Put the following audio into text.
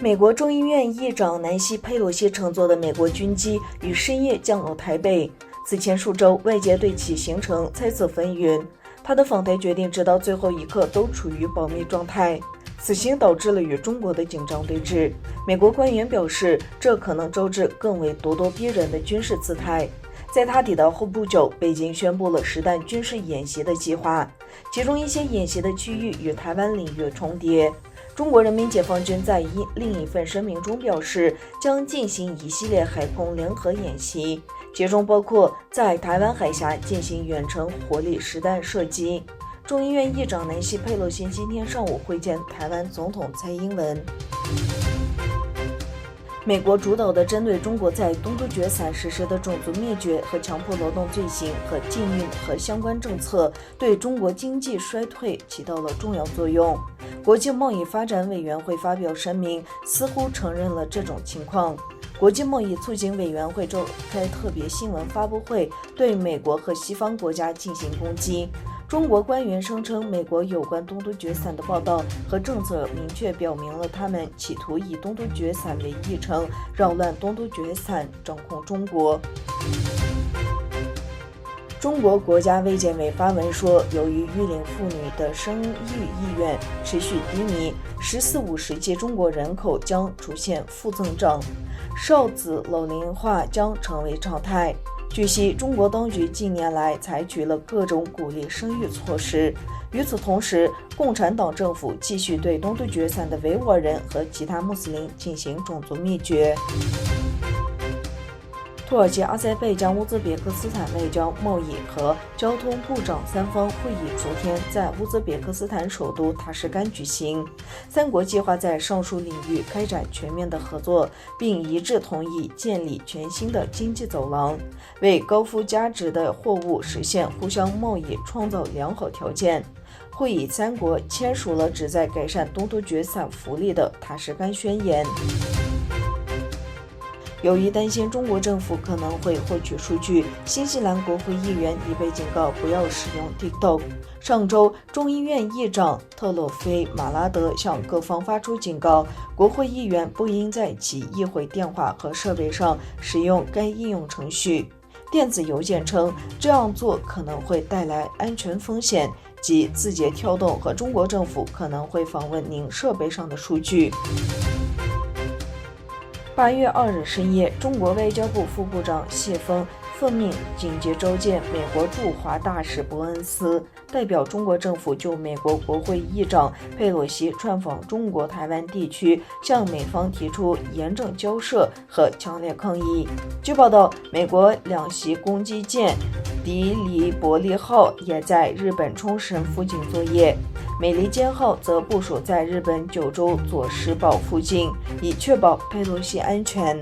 美国众议院议长南希·佩洛西乘坐的美国军机于深夜降落台北。此前数周，外界对其行程猜测纷纭，他的访台决定直到最后一刻都处于保密状态。此行导致了与中国的紧张对峙。美国官员表示，这可能招致更为咄咄逼人的军事姿态。在他抵达后不久，北京宣布了实弹军事演习的计划，其中一些演习的区域与台湾领域重叠。中国人民解放军在另一份声明中表示，将进行一系列海空联合演习，其中包括在台湾海峡进行远程火力实弹射击。众议院议长南希·佩洛西今天上午会见台湾总统蔡英文。美国主导的针对中国在东突厥散实施的种族灭绝和强迫劳动罪行和禁运和相关政策，对中国经济衰退起到了重要作用。国际贸易发展委员会发表声明，似乎承认了这种情况。国际贸易促进委员会召开特别新闻发布会，对美国和西方国家进行攻击。中国官员声称，美国有关东突厥散的报道和政策明确表明了他们企图以东突厥散为议程，扰乱东突厥散，掌控中国。中国国家卫健委发文说，由于育龄妇女的生育意愿持续低迷，14、50期中国人口将出现负增长，少子老龄化将成为常态。据悉，中国当局近年来采取了各种鼓励生育措施。与此同时，共产党政府继续对东突厥散的维吾尔人和其他穆斯林进行种族灭绝。土耳其、阿塞拜疆、乌兹别克斯坦外交、贸易和交通部长三方会议昨天在乌兹别克斯坦首都塔什干举行。三国计划在上述领域开展全面的合作，并一致同意建立全新的经济走廊，为高附加值的货物实现互相贸易创造良好条件。会议三国签署了旨在改善东突厥散福利的塔什干宣言。由于担心中国政府可能会获取数据，新西兰国会议员已被警告不要使用 TikTok。上周，众议院议长特洛菲马拉德向各方发出警告，国会议员不应在其议会电话和设备上使用该应用程序。电子邮件称，这样做可能会带来安全风险，即字节跳动和中国政府可能会访问您设备上的数据。8月2日深夜，中国外交部副部长谢锋奉命紧急召见美国驻华大使伯恩斯，代表中国政府就美国国会议长佩洛西窜访中国台湾地区向美方提出严正交涉和强烈抗议。据报道，美国两栖攻击舰迪黎伯利号也在日本冲绳附近作业，美利坚号则部署在日本九州佐世保附近，以确保佩洛西安全。